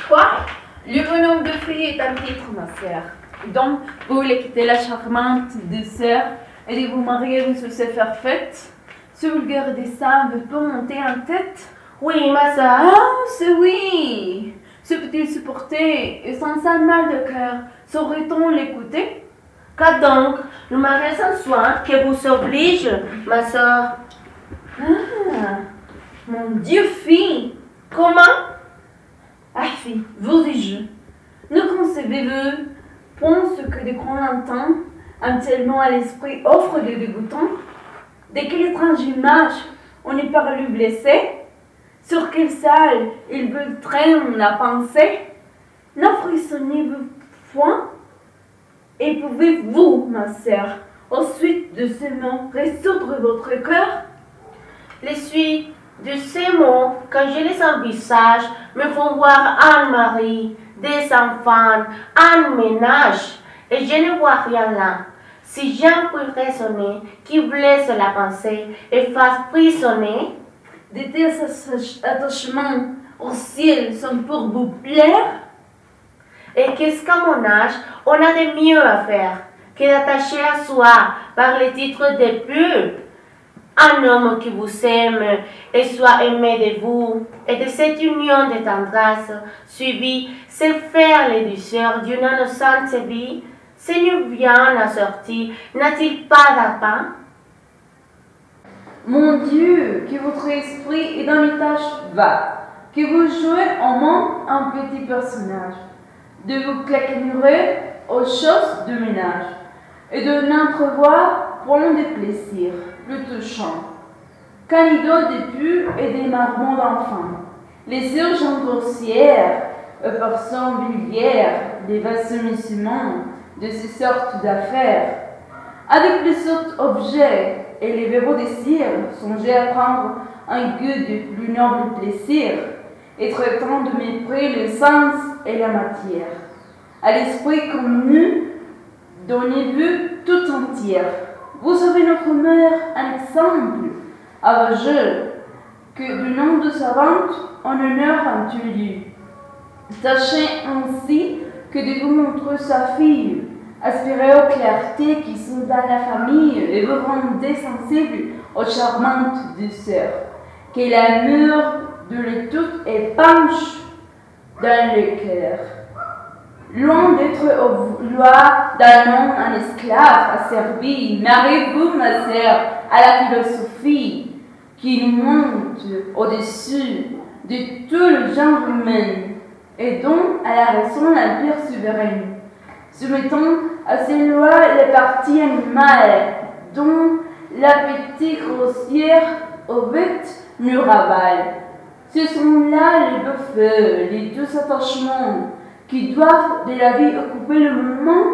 Quoi? Le bonhomme de fée est un titre, ma sœur. Donc, vous voulez quitter la charmante de sœur et de vous marier une faire faite? Ce vulgaire dessin veut pas monter en tête? Oui, ma sœur. Ah, c'est oui! Se peut-il supporter et sans un mal de cœur, saurait-on l'écouter? Car donc, le mariage sans soin que vous oblige, ma sœur. Ah, mon Dieu, fille! Comment? Ah, fille, vous dis-je, ne concevez-vous point ce que de grands longtemps, tellement à l'esprit offre de dégoûtant? De quelle étrange image on est paru blessé? Sur quelle salle il veut traîner la pensée? N'en frissonnez-vous point? Et pouvez-vous, ma sœur, au suite de ces mots, résoudre votre cœur? Les suites de ces mots, quand je les envisage, me font voir un mari, des enfants, un ménage, et je ne vois rien là. Si j'en puis raisonner, qui blesse la pensée et fasse frissonner, de tels attachements au ciel sont pour vous plaire? Et qu'est-ce qu'à mon âge, on a de mieux à faire que d'attacher à soi par les titres de pur un homme qui vous aime et soit aimé de vous, et de cette union de tendresse suivie, c'est faire les douceurs d'une innocente vie, Seigneur bien assorti, n'a-t-il pas d'appât? Mon Dieu, que votre esprit est dans les tâches va, que vous jouez en monde un petit personnage, de vous claquer aux choses de ménage, et de n'entrevoir point de plaisir, le touchant. Qu'un idole de pur et des marmots d'enfants, les urgences grossières, aux personnes vulgaires, des vassomissements de ces sortes d'affaires, avec les autres objets et les verrous désirs, songez à prendre un goût de plus noble plaisir, et traitant de mépris le sens et la matière. À l'esprit comme nous, donnez-vous tout entière. Vous avez notre mère un exemple, à vos jeux, que du nom de savante en honneur introduit. Tâchez ainsi que de vous montrer sa fille, aspirez aux clartés qui sont dans la famille et vous rendez sensible aux charmantes douceurs, que l'amour de les toutes épanche dans le cœur. Loin d'être aux lois d'un homme un esclave asservi, mariez-vous, ma sœur, à la philosophie qui nous monte au-dessus de tout le genre humain et dont à la raison l'empire souveraine. Soumettons à ces lois les parties animales dont l'appétit grossière aux bêtes nous ravale. Ce sont là les beaux feux, les doux attachements qui doivent de la vie occuper le moment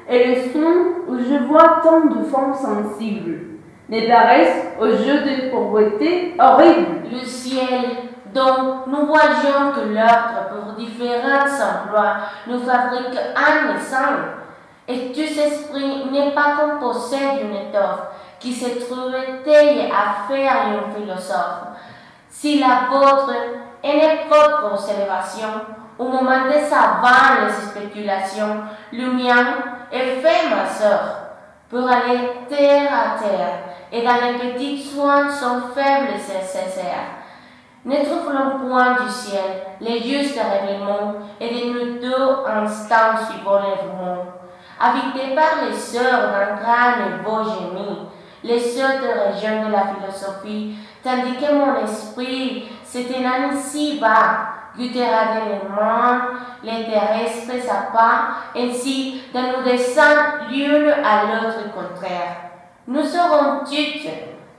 et le son où je vois tant de femmes sensibles me paraissent au jeu de pauvreté horrible. Le ciel, dont nous voyons que l'ordre pour différents emplois nous fabrique un sang, et tout esprit n'est pas composé d'une étoffe qui se trouve-t-elle à faire un philosophe. Si la vôtre est une propre observation, au moment de sa vaine spéculation, le mien est fait, ma sœur, pour aller terre à terre, et dans les petits soins sont faibles et nécessaires. Ne trouve-t-on point du ciel les justes règlements et de nous deux instants suivant l'événement, habités par les sœurs d'un grand et beau génie, les hautes régions de la philosophie, tandis que mon esprit s'éteignit si bas, goûtera d'éléments, les terrestres à pas, ainsi de nous descendre l'une à l'autre contraire. Nous serons toutes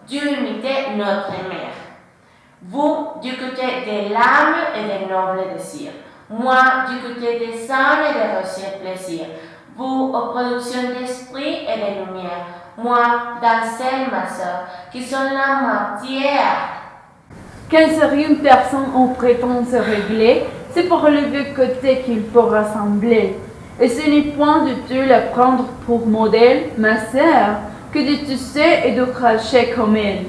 d'imiter notre mère. Vous, du côté de l'âme et des nobles désirs. Moi, du côté des âmes et des reçus plaisirs. Vous, aux productions d'esprit et de lumière. Moi, dans celles, ma sœur, qui sont la matière. Quelle serait une personne en prétend se régler? C'est pour le vieux côté qu'il faut rassembler. Et ce n'est point de te la prendre pour modèle, ma sœur, que de tousser et de cracher comme elle.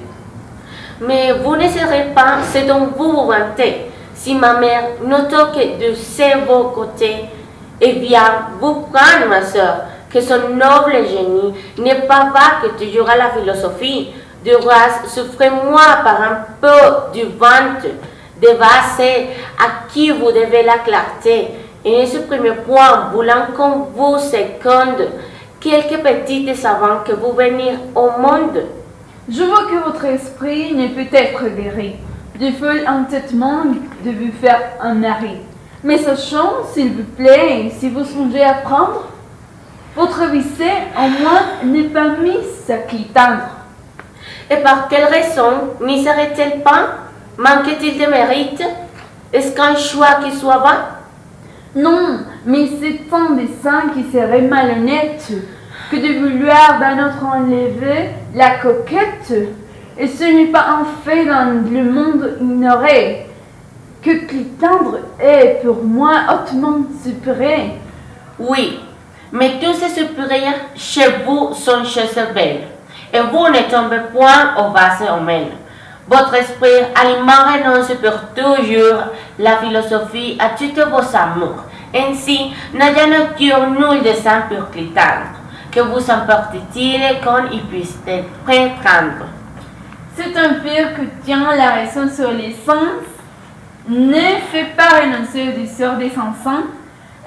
Mais vous ne serez pas ce dont vous vous vantez. Si ma mère note que de vos côtés et vient vous prendre, ma soeur, que son noble génie n'est pas vague toujours à la philosophie, de race souffrez-moi par un peu du ventre, dévassé à qui vous devez la clarté, et ne supprimez point, voulant qu'on vous seconde, quelques petites savants que vous venir au monde. Je vois que votre esprit ne peut être guéri du fol entêtement de vous faire un mari. Mais sachant, s'il vous plaît, si vous songez à prendre, votre vice, au moins, n'est pas mise à clitandre. Et par quelle raison n'y serait-elle pas? Manque-t-il de mérite? Est-ce qu'un choix qui soit vain? Non, mais c'est un dessein qui serait malhonnête que de vouloir d'un autre enlever la coquette. Et ce n'est pas un fait dans le monde ignoré que Clitandre est pour moi hautement supérieur. Oui, mais tous ces supérieurs chez vous sont choses belles, et vous ne tombez point au vase homelle. Votre esprit aliment renonce pour toujours la philosophie à toutes vos amours. Ainsi, n'ayant aucun nul dessein pour Clitandre, que vous emporte-t-il quand il puisse être prétendre. C'est un pire que tient la raison sur les sens, ne fait pas renoncer au désir des sens,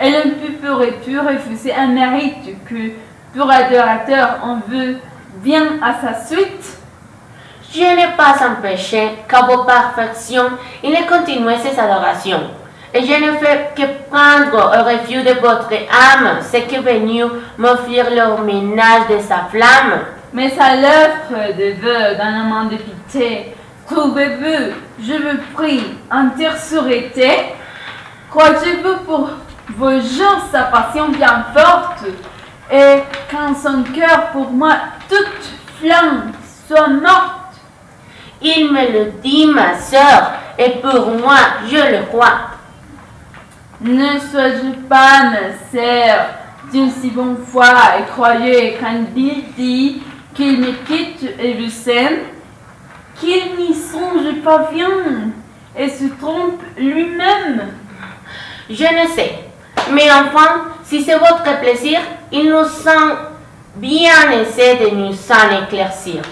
et l'on pourrait pu refuser un mérite que, pour adorateur, on veut bien à sa suite. Je n'ai pas empêché qu'à vos perfections, il ait continué ses adorations. Et je ne fais que prendre au refus de votre âme ce qui est venu m'offrir le ménage de sa flamme. Mais à l'œuvre de vœux d'un amant de pitié, trouvez-vous, je vous prie, entière sûreté, croyez-vous pour vos jours sa passion bien forte, et quand son cœur pour moi toute flamme soit morte? Il me le dit, ma sœur, et pour moi, je le crois. Ne sois-je pas, ma sœur, d'une si bonne foi, et croyez quand il dit qu'il me quitte et vous aime, qu'il n'y songe pas bien, et se trompe lui-même. Je ne sais, mais enfin, si c'est votre plaisir, il nous sent bien essayer de nous en éclaircir.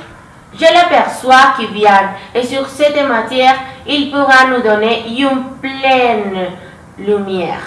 Je l'aperçois qui vient, et sur cette matière, il pourra nous donner une pleine lumière.